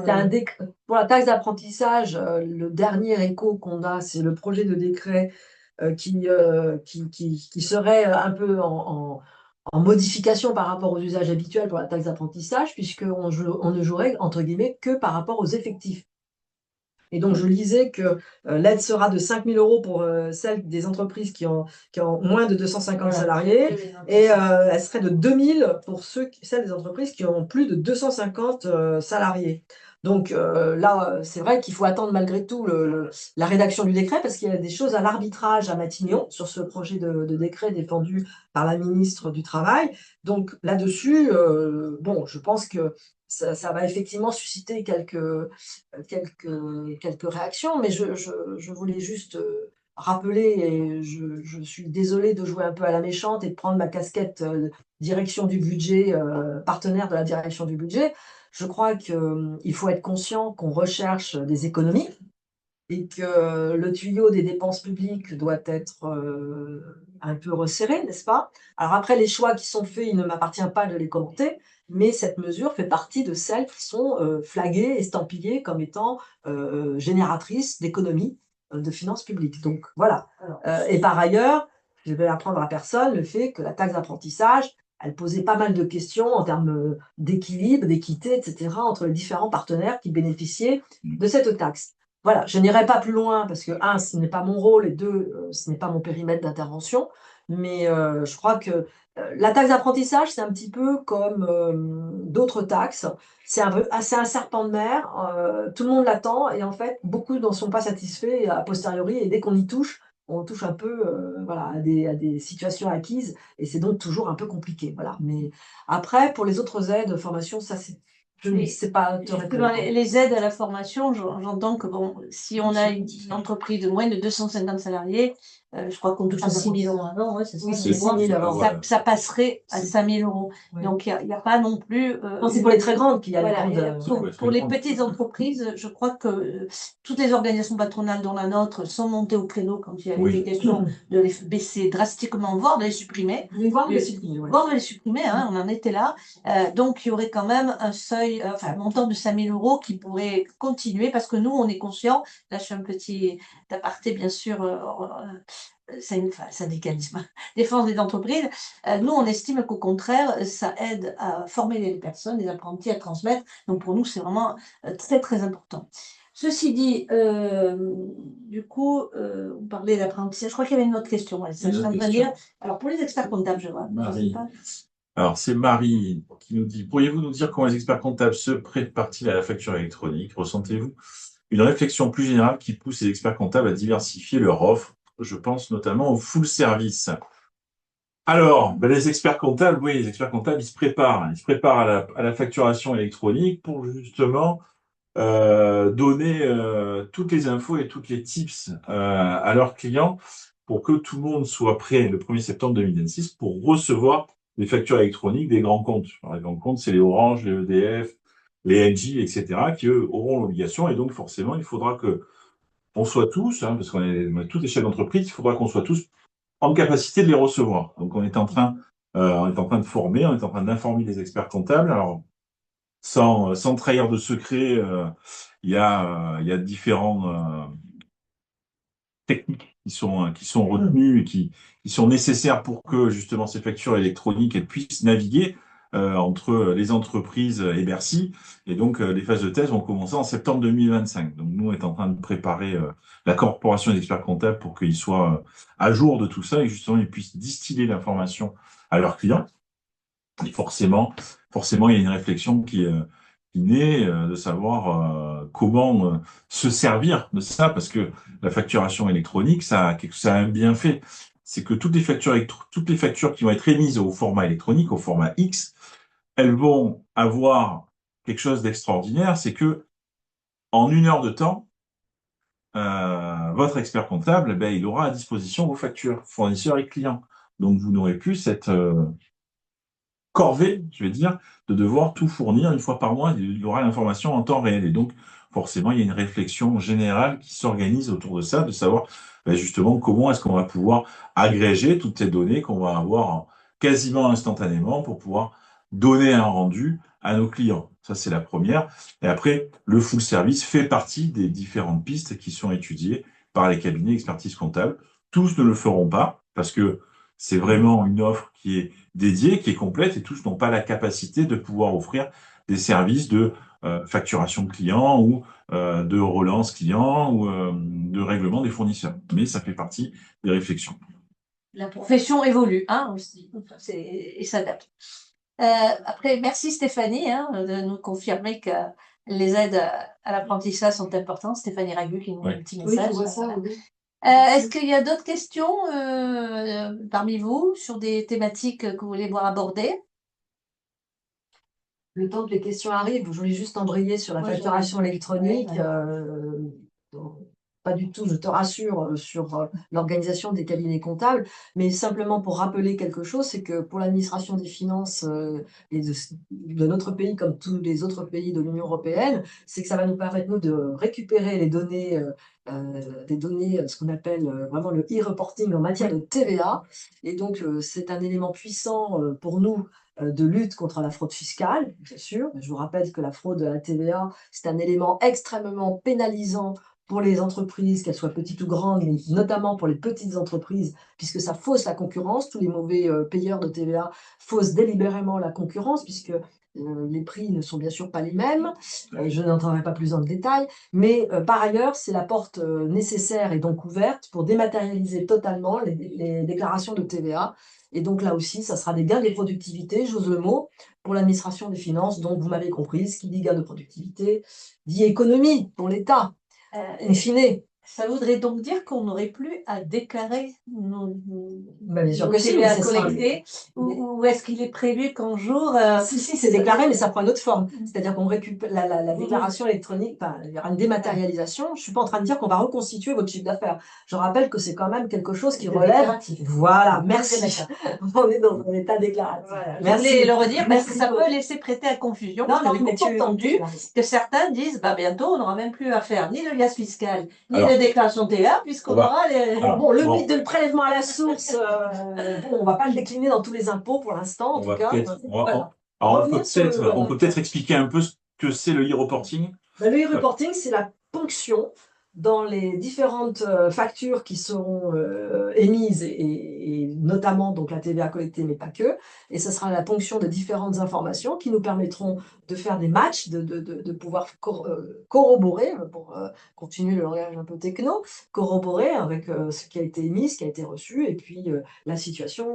Pour la taxe d'apprentissage, le dernier écho qu'on a, c'est le projet de décret qui serait un peu en modification par rapport aux usages habituels pour la taxe d'apprentissage, puisqu'on ne jouerait, entre guillemets, que par rapport aux effectifs. Et donc, je lisais que l'aide sera de 5 000 € pour celles des entreprises qui ont moins de 250 salariés, et elle serait de 2 000 pour celles des entreprises qui ont plus de 250 salariés. Donc là, c'est vrai qu'il faut attendre malgré tout la rédaction du décret, parce qu'il y a des choses à l'arbitrage à Matignon sur ce projet de décret défendu par la ministre du Travail. Donc là-dessus, bon, je pense que ça va effectivement susciter quelques réactions, mais je voulais juste rappeler, et je suis désolée de jouer un peu à la méchante et de prendre ma casquette direction du budget, partenaire de la direction du budget. Je crois qu'il faut être conscient qu'on recherche des économies et que le tuyau des dépenses publiques doit être un peu resserré, n'est-ce pas? Alors après, les choix qui sont faits, il ne m'appartient pas de les commenter, mais cette mesure fait partie de celles qui sont flaguées, estampillées comme étant génératrices d'économies de finances publiques. Donc voilà. Et par ailleurs, je vais apprendre à personne le fait que la taxe d'apprentissage, elle posait pas mal de questions en termes d'équilibre, d'équité, etc., entre les différents partenaires qui bénéficiaient de cette taxe. Voilà, je n'irai pas plus loin parce que, un, ce n'est pas mon rôle, et deux, ce n'est pas mon périmètre d'intervention. Mais je crois que la taxe d'apprentissage, c'est un petit peu comme d'autres taxes. C'est un serpent de mer, tout le monde l'attend, et en fait, beaucoup n'en sont pas satisfaits a posteriori, et dès qu'on y touche, on touche un peu voilà, à des situations acquises et c'est donc toujours un peu compliqué. Voilà. Mais après, pour les autres aides, formation, ça, je ne Mais sais pas te justement, répondre. les aides à la formation, j'entends que bon, si on a une entreprise de moins de 250 salariés, je crois qu'on touchait 6 000 € avant, ouais, c'est ça, Oui, c'est c'est 6 000 avant. voilà. ça passerait à C'est- 5 000 €. Oui. Donc, il n'y a pas non plus. Non, c'est pour les très grandes qu'il y a Voilà, les et grandes. Ouais, pour les très petites entreprises, je crois que toutes les organisations patronales, dont la nôtre, sont montées au créneau quand il y avait Oui. été question de les baisser drastiquement, voire de les supprimer. Voire de les supprimer, ouais. Voire de les supprimer, hein, on en était là. Donc, il y aurait quand même un seuil, enfin, un montant de 5 000 € qui pourrait continuer parce que nous, on est conscients, là, je fais un petit aparté, bien sûr, syndicalisme, défense des entreprises. Nous, on estime qu'au contraire, ça aide à former les personnes, les apprentis, à transmettre. Donc, pour nous, c'est vraiment très, très important. Ceci dit, du coup, on parlait d'apprentissage. Je crois qu'il y avait une autre question. Ouais, ça, Une je suis autre en train de question. dire. Alors, pour les experts comptables, je vois. Je sais Marie. pas. Alors, c'est Marie qui nous dit, pourriez-vous nous dire comment les experts comptables se préparent-ils à la facture électronique? Ressentez-vous une réflexion plus générale qui pousse les experts comptables à diversifier leur offre? Je pense notamment au full service. Alors, ben, les experts comptables, oui, les experts comptables, ils se préparent. Ils se préparent à la facturation électronique pour justement donner toutes les infos et toutes les tips à leurs clients pour que tout le monde soit prêt le 1er septembre 2026 pour recevoir les factures électroniques des grands comptes. Alors, les grands comptes, c'est les Orange, les EDF, les Engie, etc., qui, eux, auront l'obligation. Et donc, forcément, il faudra que on soit tous, hein, parce qu'on est toutes les chefs d'entreprise, il faudra qu'on soit tous en capacité de les recevoir. Donc, on est en train de former, on est en train d'informer les experts comptables. Alors, sans trahir de secret, il y a différents techniques qui sont retenues et qui sont nécessaires pour que justement ces factures électroniques elles puissent naviguer entre les entreprises et Bercy. Et donc les phases de test vont commencer en septembre 2025. Donc nous, on est en train de préparer la corporation des experts comptables pour qu'ils soient à jour de tout ça et justement ils puissent distiller l'information à leurs clients. Et forcément, il y a une réflexion qui naît de savoir comment se servir de ça, parce que la facturation électronique, ça a un bienfait. C'est que toutes les factures qui vont être émises au format électronique, au format X, elles vont avoir quelque chose d'extraordinaire, c'est que en 1 heure de temps, votre expert comptable, ben, il aura à disposition vos factures, fournisseurs et clients. Donc, vous n'aurez plus cette corvée, je vais dire, de devoir tout fournir une fois par mois. Il y aura l'information en temps réel. Et donc, forcément, il y a une réflexion générale qui s'organise autour de ça, de savoir justement comment est-ce qu'on va pouvoir agréger toutes ces données qu'on va avoir quasiment instantanément pour pouvoir donner un rendu à nos clients. Ça, c'est la première. Et après, le full service fait partie des différentes pistes qui sont étudiées par les cabinets d'expertise comptable. Tous ne le feront pas parce que c'est vraiment une offre qui est dédiée, qui est complète, et tous n'ont pas la capacité de pouvoir offrir des services de facturation client ou de relance client ou de règlement des fournisseurs. Mais ça fait partie des réflexions. La profession évolue, hein, aussi, et s'adapte. Après, merci Stéphanie de nous confirmer que les aides à l'apprentissage sont importantes. Stéphanie Ragu qui nous met un petit Oui, message. je vois ça, oui. Est-ce qu'il y a d'autres questions parmi vous sur des thématiques que vous voulez voir abordées? Le temps que les questions arrivent, je voulais juste embrayer sur la Moi, facturation électronique. Ouais. Donc, pas du tout, je te rassure, sur l'organisation des cabinets comptables, mais simplement pour rappeler quelque chose, c'est que pour l'administration des finances et de notre pays, comme tous les autres pays de l'Union européenne, c'est que ça va nous permettre, nous, de récupérer les données, des données, ce qu'on appelle vraiment le e-reporting en matière de TVA. Et donc, c'est un élément puissant pour nous de lutte contre la fraude fiscale, bien sûr. Je vous rappelle que la fraude à la TVA, c'est un élément extrêmement pénalisant pour les entreprises, qu'elles soient petites ou grandes, mais notamment pour les petites entreprises, puisque ça fausse la concurrence. Tous les mauvais payeurs de TVA faussent délibérément la concurrence, puisque les prix ne sont bien sûr pas les mêmes. Je n'entrerai pas plus dans le détail, mais par ailleurs, c'est la porte nécessaire et donc ouverte pour dématérialiser totalement les déclarations de TVA. Et donc là aussi, ça sera des gains de productivité, j'ose le mot, pour l'administration des finances. Donc vous m'avez compris, ce qui dit gain de productivité dit économie pour l'État, in fine. Ça voudrait donc dire qu'on n'aurait plus à déclarer Bah, bien sûr nos que si, mais TVA ça sera collectés, ou est-ce qu'il est prévu qu'un jour, si, c'est déclaré, mais ça prend une autre forme. Mmh. C'est-à-dire qu'on récupère la déclaration électronique, enfin, il y aura une dématérialisation. Je ne suis pas en train de dire qu'on va reconstituer votre chiffre d'affaires. Je rappelle que c'est quand même quelque chose qui relève. déclaratif. Voilà, Ok, merci. d'accord. On est dans un état déclaratif. Voilà, je Merci. voulais le redire parce que Merci ça beaucoup. peut laisser prêter à confusion, Non, parce que non, j'ai mais beaucoup entendu tu as raison. que certains disent, bah, bientôt, on n'aura même plus à faire ni de liasse fiscale, ni Alors, de déclaration TVA, on puisqu'on va- aura les... alors, Bon, le bon, mythe de prélèvement à la source, bon, on va pas le décliner dans tous les impôts pour l'instant, en on tout va cas. peut-être, Voilà. alors Revenir sur le. on peut peut-être expliquer un peu ce que c'est le e-reporting. Ben, le e-reporting, c'est la ponction dans les différentes factures qui seront émises et notamment donc la TVA collectée, mais pas que. Et ce sera la ponction de différentes informations qui nous permettront de faire des matchs, de pouvoir corroborer, pour continuer le langage un peu techno, corroborer avec ce qui a été émis, ce qui a été reçu, et puis la situation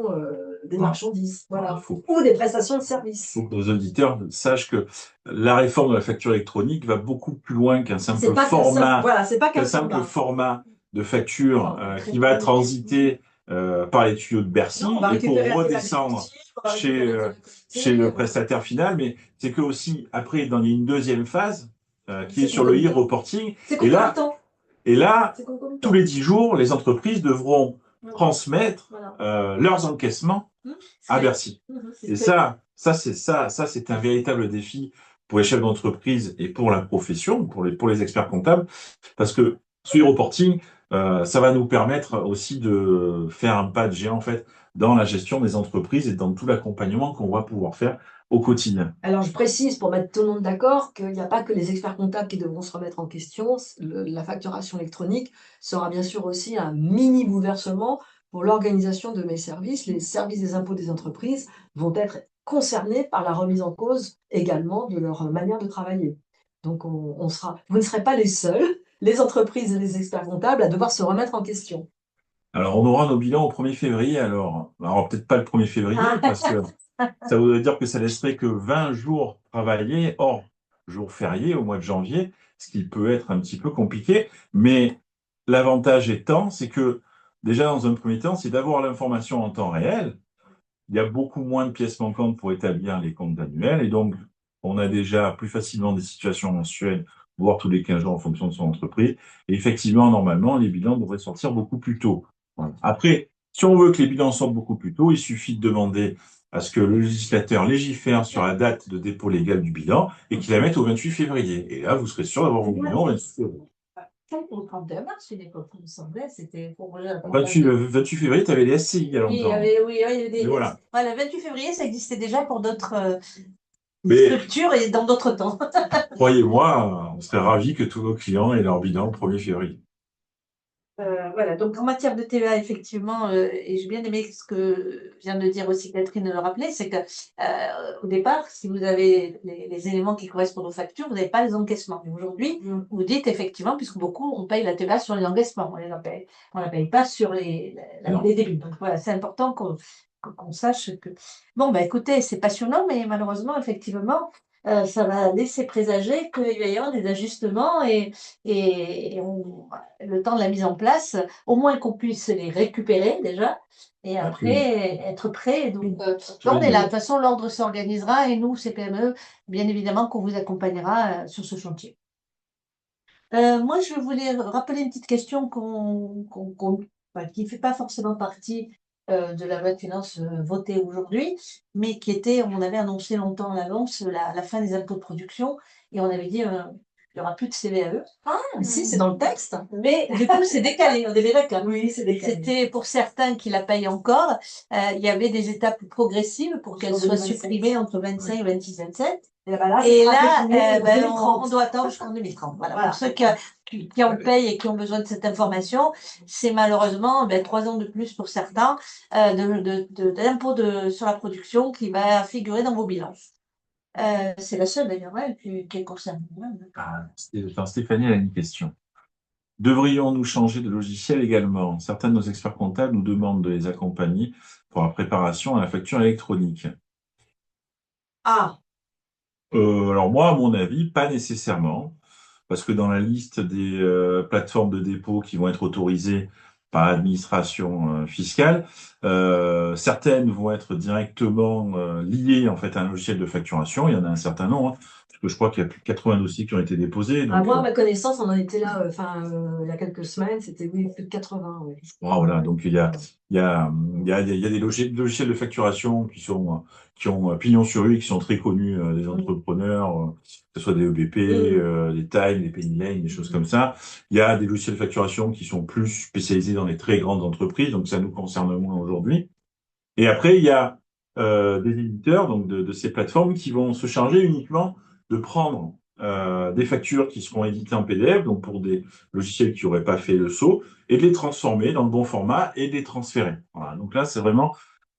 des Voilà. marchandises, voilà, Il faut, ou des prestations de services. faut que nos auditeurs sachent que la réforme de la facture électronique va beaucoup plus loin qu'un C'est simple pas qu'un simple, format, voilà, c'est pas qu'un qu'un simple format. format de facture qui va transiter par les tuyaux de Bercy Non, on va et pour récupérer la TVA redescendre collective, on va chez, récupérer la TVA chez le collectée, prestataire final, mais c'est que aussi après, il y a une deuxième phase qui est c'est sur le concomitant. e-reporting. C'est Et là, concomitant. et là, C'est concomitant. tous les 10 jours, les entreprises devront Voilà. transmettre Voilà. leurs encaissements à Bercy. Et ça, c'est un véritable défi pour les chefs d'entreprise et pour la profession, pour les experts comptables, parce que ce e-reporting, ça va nous permettre aussi de faire un pas de géant, en fait, dans la gestion des entreprises et dans tout l'accompagnement qu'on va pouvoir faire au quotidien. Alors, je précise pour mettre tout le monde d'accord qu'il n'y a pas que les experts comptables qui devront se remettre en question. La facturation électronique sera bien sûr aussi un mini bouleversement pour l'organisation de mes services. Les services des impôts des entreprises vont être concernés par la remise en cause également de leur manière de travailler. Donc, vous ne serez pas les seuls, les entreprises et les experts comptables, à devoir se remettre en question. Alors, on aura nos bilans au 1er février, alors peut-être pas le 1er février, parce que ça voudrait dire que ça laisserait que 20 jours travaillés hors jours fériés au mois de janvier, ce qui peut être un petit peu compliqué. Mais l'avantage étant, c'est que déjà dans un premier temps, c'est d'avoir l'information en temps réel. Il y a beaucoup moins de pièces manquantes pour établir les comptes annuels et donc on a déjà plus facilement des situations mensuelles, voire tous les 15 jours en fonction de son entreprise. Et effectivement, normalement, les bilans devraient sortir beaucoup plus tôt. Voilà. Après, si on veut que les bilans sortent beaucoup plus tôt, il suffit de demander à ce que le législateur légifère sur la date de dépôt légal du bilan et qu'il la mette au 28 février. Et là, vous serez sûr d'avoir vos bilans au 28 février. Pour le 31 mars, une époque, il me semblait, c'était pour le 28 février, tu avais les SCI il y a Oui, il y longtemps. avait, oui, il y avait Mais voilà. Voilà, le 28 février, ça existait déjà pour d'autres Mais structures et dans d'autres temps. croyez-moi, on serait ravis que tous nos clients aient leur bilan le 1er février. Voilà, donc en matière de TVA, effectivement, et j'ai bien aimé ce que vient de dire aussi Catherine de le rappeler, c'est que au départ, si vous avez les éléments qui correspondent aux factures, vous n'avez pas les encaissements. Mais aujourd'hui, vous dites effectivement, puisque beaucoup, on paye la TVA sur les encaissements, on la paye pas sur Non. les débits. Donc voilà, c'est important qu'on sache que. Bon, bah écoutez, c'est passionnant, mais malheureusement, effectivement, ça va laisser présager qu'il va y avoir des ajustements le temps de la mise en place, au moins qu'on puisse les récupérer déjà, et après être prêt. Donc, on est là. De toute façon, l'ordre s'organisera et nous, CPME, bien évidemment, qu'on vous accompagnera sur ce chantier. Moi, je voulais rappeler une petite question qui ne fait pas forcément partie de la loi de finances votée aujourd'hui, mais on avait annoncé longtemps en avance la fin des impôts de production et on avait dit il n'y aura plus de CVAE. Si, c'est dans le texte. Mais du coup, c'est décalé, on est bien d'accord. Oui, c'est décalé. C'était pour certains qui la payent encore. Il y avait des étapes progressives pour qu'elle soit 2027. supprimée entre 25, 26, 27. Et là, Et ça sera là, décliné en on 2030. doit attendre jusqu'en 2030. Voilà. Voilà. Pour ceux qui en payent et qui ont besoin de cette information, c'est malheureusement 3 ans de plus pour certains d'impôt sur la production qui va figurer dans vos bilans. C'est la seule d'ailleurs qui est concernée. Stéphanie a une question. Devrions-nous changer de logiciel également? Certains de nos experts comptables nous demandent de les accompagner pour la préparation à la facture électronique. Ah, Alors moi, à mon avis, pas nécessairement. parce que dans la liste des plateformes de dépôt qui vont être autorisées par l'administration fiscale, certaines vont être directement liées en fait à un logiciel de facturation. Il y en a un certain nombre, hein, parce que je crois qu'il y a plus de 80 dossiers qui ont été déposés. À Donc, moi, à ma connaissance, on en était là, il y a quelques semaines, c'était oui, plus de 80. Oui. voilà, donc il y a des logiciels de facturation qui ont pignon sur rue et qui sont très connus des entrepreneurs, que ce soit des EBP, des Time, des Penny Lane, des choses comme ça. Il y a des logiciels de facturation qui sont plus spécialisés dans les très grandes entreprises, donc ça nous concerne moins aujourd'hui. Et après, il y a des éditeurs donc de ces plateformes qui vont se charger uniquement de prendre des factures qui seront éditées en PDF, donc pour des logiciels qui n'auraient pas fait le saut, et de les transformer dans le bon format et de les transférer. Voilà. Donc là, c'est vraiment,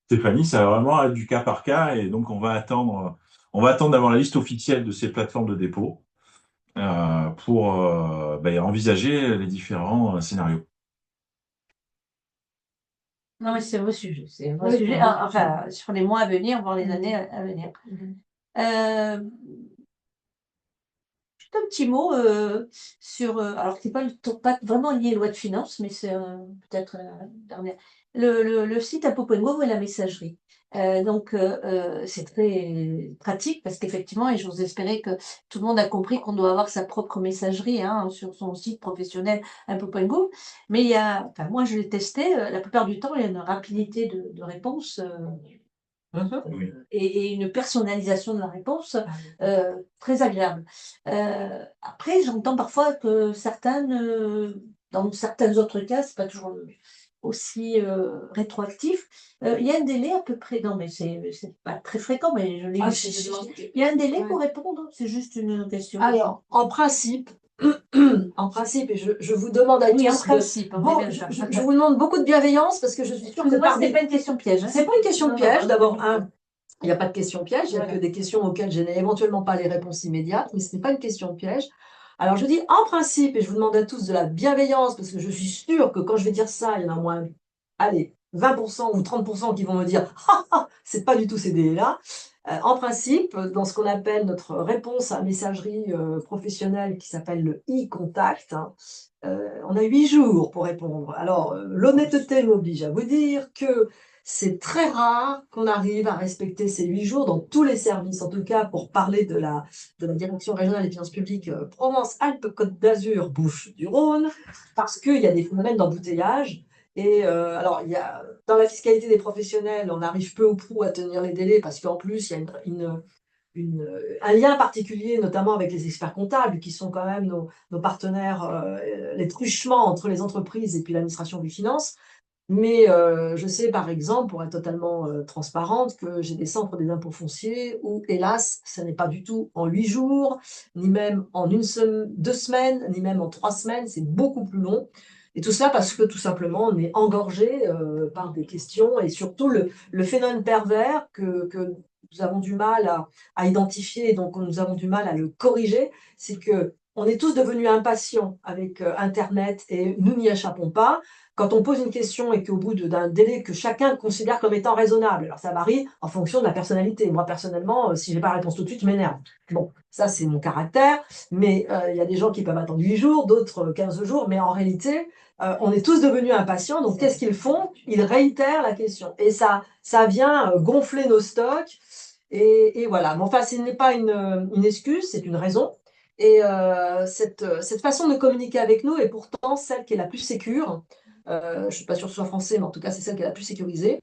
Stéphanie, ça va vraiment être du cas par cas, et donc on va attendre d'avoir la liste officielle de ces plateformes de dépôt pour envisager les différents scénarios. Non, mais c'est un vrai sujet. C'est un vrai Oui, sujet. clairement. Enfin, sur les mois à venir, voire les années à venir. Euh, Juste un petit mot sur, alors qui n'est pas vraiment lié aux lois de finances, mais c'est peut-être la dernière. Le site Apopengo et la messagerie. C'est très pratique parce qu'effectivement, et j'ose espérer que tout le monde a compris qu'on doit avoir sa propre messagerie sur son site professionnel Apopengo. Mais enfin, moi je l'ai testé, la plupart du temps, il y a une rapidité de réponse Oui. et une personnalisation de la réponse très agréable. Après, j'entends parfois que dans certains autres cas, c'est pas toujours aussi rétroactif. Il y a un délai à peu près, non mais c'est pas très fréquent, mais je l'ai vu. Il y a un délai pour répondre, c'est juste une question. Alors, en principe, et je vous demande à Oui, en tous principe, on est bien je, d'accord. je vous demande beaucoup de bienveillance parce que je suis sûre que Excusez-moi, ce parmi... n'est pas une question piège. C'est pas une question Non, piège, non, d'abord, non. il n'y a pas de question piège, il n'y a Voilà. que des questions auxquelles je n'ai éventuellement pas les réponses immédiates, mais ce n'est pas une question piège. Alors je dis en principe, et je vous demande à tous de la bienveillance, parce que je suis sûre que quand je vais dire ça, il y en a au moins, allez, 20% ou 30% qui vont me dire « Ah, ah, c'est pas du tout ces délais-là ». En principe, dans ce qu'on appelle notre réponse à messagerie professionnelle qui s'appelle le e-contact, on a 8 jours pour répondre. Alors, l'honnêteté m'oblige à vous dire que c'est très rare qu'on arrive à respecter ces 8 jours dans tous les services, en tout cas pour parler de la Direction régionale des finances publiques Provence-Alpes-Côte d'Azur, Bouches-du-Rhône, parce qu'il y a des phénomènes d'embouteillage. Et alors, dans la fiscalité des professionnels, on arrive peu ou prou à tenir les délais parce qu'en plus, il y a un lien particulier, notamment avec les experts comptables, qui sont quand même nos partenaires, les truchements entre les entreprises et puis l'administration des finances. Mais je sais par exemple, pour être totalement transparente, que j'ai des centres des impôts fonciers où, hélas, ce n'est pas du tout en 8 jours, ni même en 2 semaines, ni même en 3 semaines, c'est beaucoup plus long. Et tout cela parce que tout simplement, on est engorgé par des questions et surtout le phénomène pervers que nous avons du mal à identifier et donc nous avons du mal à le corriger, c'est que on est tous devenus impatients avec Internet et nous n'y échappons pas. Quand on pose une question et qu'au bout d'un délai que chacun considère comme étant raisonnable, alors ça varie en fonction de la personnalité. Moi, personnellement, si je n'ai pas la réponse tout de suite, je m'énerve. Bon, ça, c'est mon caractère, mais il y a des gens qui peuvent attendre 8 jours, d'autres 15 jours, mais en réalité, on est tous devenus impatients, donc qu'est-ce qu'ils font? Ils réitèrent la question. Et ça vient gonfler nos stocks, et voilà. Mais enfin, ce n'est pas une excuse, c'est une raison. Et cette façon de communiquer avec nous est pourtant celle qui est la plus sécure. Je ne suis pas sûre que ce soit français, mais en tout cas, c'est celle qui est la plus sécurisée.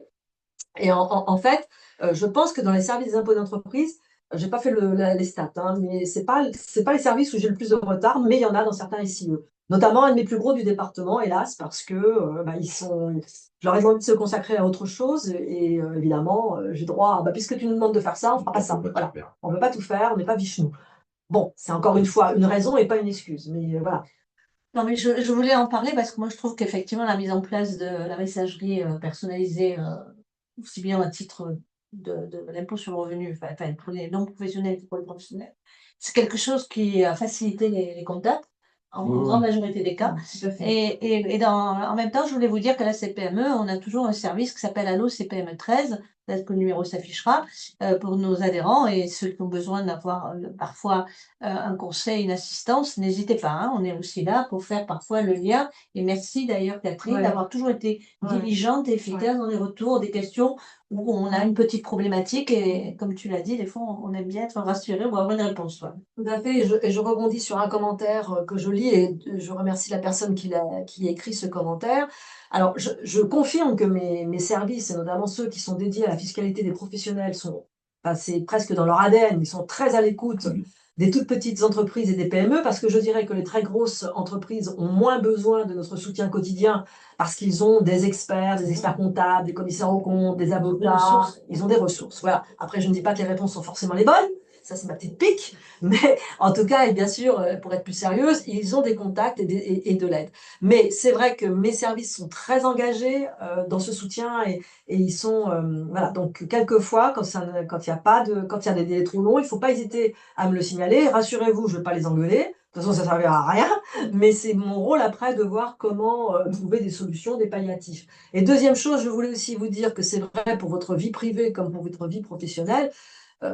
Et en fait, je pense que dans les services des impôts d'entreprise, je n'ai pas fait les stats, mais ce n'est pas les services où j'ai le plus de retard, mais il y en a dans certains SIE. Notamment un de mes plus gros du département, hélas, parce que je leur ai demandé de se consacrer à autre chose, et évidemment, j'ai droit à, puisque tu nous demandes de faire ça, on ne fera pas ça. Voilà. On ne peut pas tout faire, on n'est pas Vishnu. Bon, c'est encore une fois une raison et pas une excuse, mais voilà. Non, mais je voulais en parler parce que moi, je trouve qu'effectivement, la mise en place de la messagerie personnalisée, aussi bien à titre de l'impôt sur le revenu, enfin, pour les non-professionnels que pour les professionnels, c'est quelque chose qui a facilité les contacts en grande majorité des cas. Tout à fait. En même temps, je voulais vous dire qu'à la CPME, on a toujours un service qui s'appelle Allo CPME 13, peut-être que le numéro s'affichera pour nos adhérents et ceux qui ont besoin d'avoir parfois un conseil, une assistance, n'hésitez pas, hein, on est aussi là pour faire parfois le lien. Et merci d'ailleurs, Catherine, Ouais. d'avoir toujours été Ouais. diligente et efficace dans les retours des questions où on a une petite problématique et comme tu l'as dit, des fois on aime bien être rassuré ou avoir une réponse. Ouais. Tout à fait, et je rebondis sur un commentaire que je lis et je remercie la personne qui a écrit ce commentaire. Alors, je confirme que mes services, et notamment ceux qui sont dédiés à la fiscalité des professionnels, sont passés presque dans leur ADN, ils sont très à l'écoute des toutes petites entreprises et des PME, parce que je dirais que les très grosses entreprises ont moins besoin de notre soutien quotidien, parce qu'ils ont des experts comptables, des commissaires aux comptes, des avocats, ils ont des ressources. Voilà. Après, je ne dis pas que les réponses sont forcément les bonnes, ça c'est ma petite pique, mais en tout cas, et bien sûr, pour être plus sérieuse, ils ont des contacts et de l'aide. Mais c'est vrai que mes services sont très engagés dans ce soutien et ils sont voilà. Donc quelquefois, quand il y a pas de, quand il y a des délais trop longs, il faut pas hésiter à me le signaler. Rassurez-vous, je vais pas les engueuler. De toute façon, ça servira à rien. Mais c'est mon rôle après de voir comment trouver des solutions, des palliatifs. Et deuxième chose, je voulais aussi vous dire que c'est vrai pour votre vie privée comme pour votre vie professionnelle.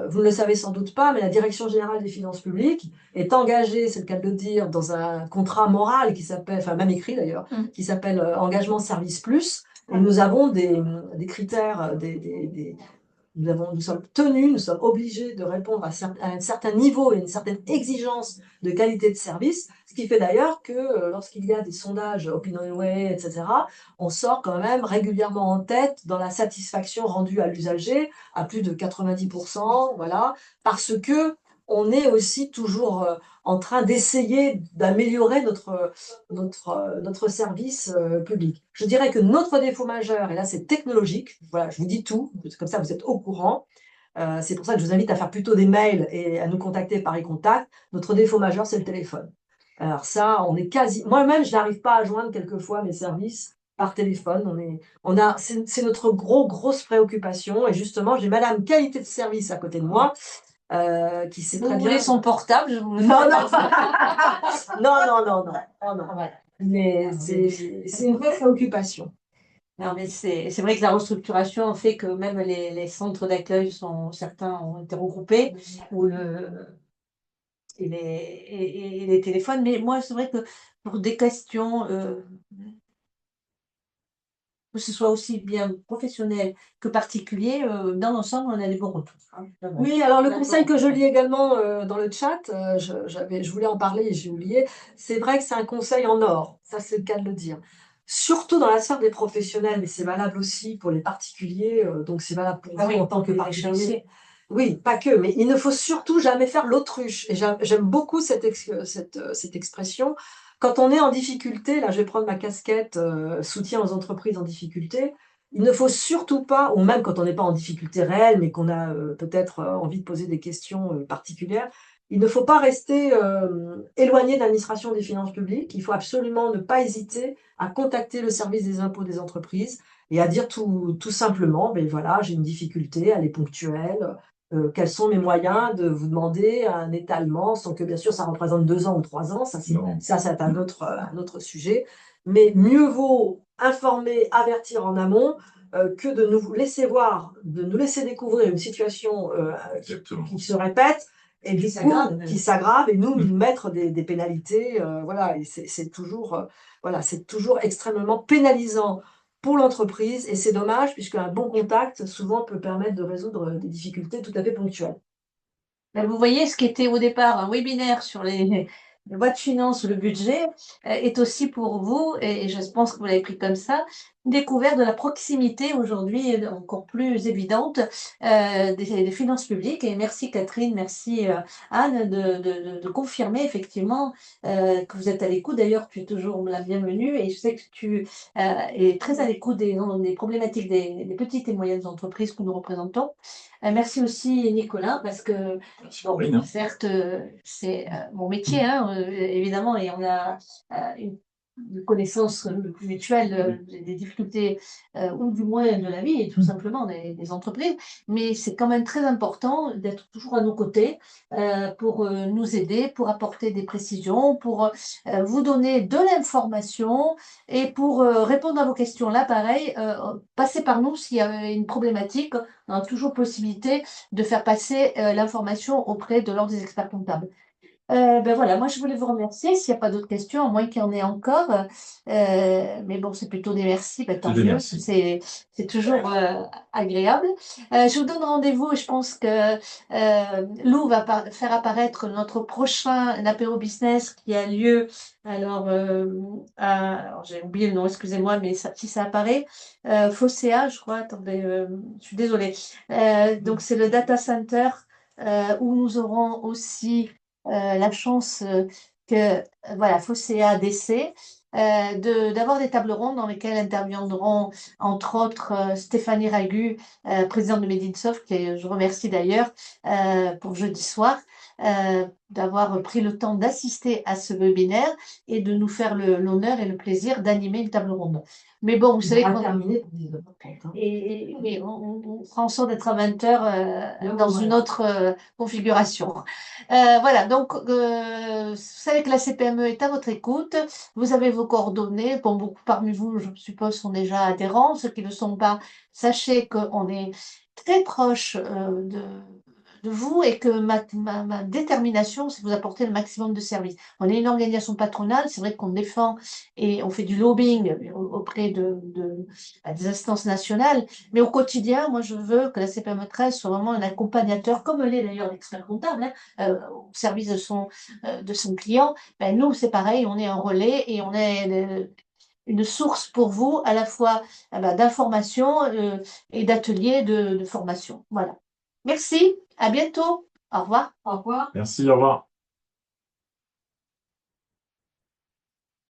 Vous ne le savez sans doute pas, mais la Direction générale des finances publiques est engagée, c'est le cas de le dire, dans un contrat moral qui s'appelle, enfin même écrit d'ailleurs, qui s'appelle Engagement Service Plus. Et nous avons des critères, nous sommes tenus, nous sommes obligés de répondre à un certain niveau et une certaine exigence de qualité de service, ce qui fait d'ailleurs que lorsqu'il y a des sondages OpinionWay, etc., on sort quand même régulièrement en tête dans la satisfaction rendue à l'usager, à plus de 90%, voilà, parce que on est aussi toujours en train d'essayer d'améliorer notre service public. Je dirais que notre défaut majeur, et là c'est technologique, voilà, je vous dis tout, comme ça vous êtes au courant, c'est pour ça que je vous invite à faire plutôt des mails et à nous contacter par e-contact. Notre défaut majeur, c'est le téléphone. Alors ça, on est quasi... Moi-même, je n'arrive pas à joindre quelquefois mes services par téléphone. C'est notre grosse préoccupation. Et justement, j'ai Madame Qualité de service à côté de moi, qui sait Vous très bien... voulez son portable, je vous le Non, non, non. Voilà. Mais c'est une vraie préoccupation. Non, mais c'est vrai que la restructuration fait que même les centres d'accueil certains ont été regroupés, ou et les téléphones. Mais moi, c'est vrai que pour des questions, que ce soit aussi bien professionnel que particulier, dans l'ensemble, on a des bons retours, hein. Oui, alors le D'accord. conseil que je lis également dans le chat, je voulais en parler et j'ai oublié, c'est vrai que c'est un conseil en or, ça c'est le cas de le dire. Surtout dans la sphère des professionnels, mais c'est valable aussi pour les particuliers, donc c'est valable pour Ah vous oui, en tant que les particulier. échéanciers. Oui, pas que, mais il ne faut surtout jamais faire l'autruche. Et j'aime beaucoup cette expression. Quand on est en difficulté, là je vais prendre ma casquette soutien aux entreprises en difficulté, il ne faut surtout pas, ou même quand on n'est pas en difficulté réelle, mais qu'on a peut-être envie de poser des questions particulières, il ne faut pas rester éloigné de l'administration des finances publiques. Il faut absolument ne pas hésiter à contacter le service des impôts des entreprises et à dire tout simplement, ben voilà, j'ai une difficulté, elle est ponctuelle, quels sont mes moyens de vous demander un étalement, sans que bien sûr ça représente 2 ans ou 3 ans, ça c'est un autre sujet. Mais mieux vaut informer, avertir en amont que de nous laisser voir, de nous laisser découvrir une situation qui se répète et du coup qui s'aggrave et nous mettre des pénalités. Voilà, et c'est toujours, voilà, c'est toujours extrêmement pénalisant pour l'entreprise et c'est dommage puisque un bon contact souvent peut permettre de résoudre des difficultés tout à fait ponctuelles. Ben, vous voyez, ce qui était au départ un webinaire sur les lois de finances, le budget, est aussi pour vous, et je pense que vous l'avez pris comme ça, une découverte de la proximité aujourd'hui encore plus évidente des finances publiques. Et merci Catherine, merci Anne de confirmer effectivement que vous êtes à l'écoute. D'ailleurs, tu es toujours la bienvenue et je sais que tu es très à l'écoute des problématiques des petites et moyennes entreprises que nous représentons. Merci aussi Nicolas, parce que certes, c'est mon métier, hein, évidemment, et on a une de connaissances mutuelles des difficultés ou du moins de la vie, et tout simplement des entreprises. Mais c'est quand même très important d'être toujours à nos côtés pour nous aider, pour apporter des précisions, pour vous donner de l'information et pour répondre à vos questions. Là, pareil, passez par nous s'il y a une problématique. On a toujours possibilité de faire passer l'information auprès de l'ordre des experts comptables. Ben voilà, moi je voulais vous remercier. S'il n'y a pas d'autres questions, à moins qu'il y en ait encore. Mais bon, c'est plutôt des merci, ben, tant C'est des mieux. merci. C'est toujours agréable. Je vous donne rendez-vous et je pense que Lou va faire apparaître notre prochain apéro business qui a lieu. Alors, alors, j'ai oublié le nom, excusez-moi, mais si ça apparaît, Fosséa, je crois. Attendez, je suis désolée. Donc c'est le data center où nous aurons aussi la chance voilà, Fosséa DC, d'avoir des tables rondes dans lesquelles interviendront entre autres Stéphanie Ragu, présidente de Medinsoft, que je remercie d'ailleurs pour jeudi soir, d'avoir pris le temps d'assister à ce webinaire et de nous faire l'honneur et le plaisir d'animer une table ronde. Mais bon, vous savez qu'on terminé pour 19h30. Hein. et on fera en sorte d'être à 20h dans une autre configuration. Voilà, donc vous savez que la CPME est à votre écoute. Vous avez vos coordonnées. Bon, beaucoup parmi vous, je suppose, sont déjà adhérents. Ceux qui ne le sont pas, sachez qu'on est très proche de vous et que ma détermination, c'est de vous apporter le maximum de services. On est une organisation patronale, c'est vrai qu'on défend et on fait du lobbying auprès des instances nationales, mais au quotidien, moi, je veux que la CPME 13 soit vraiment un accompagnateur, comme l'est d'ailleurs l'expert comptable, hein, au service de son client. Ben, nous, c'est pareil, on est un relais et on est une source pour vous, à la fois d'information et d'ateliers de formation. Voilà. Merci, à bientôt. Au revoir. Au revoir. Merci, au revoir.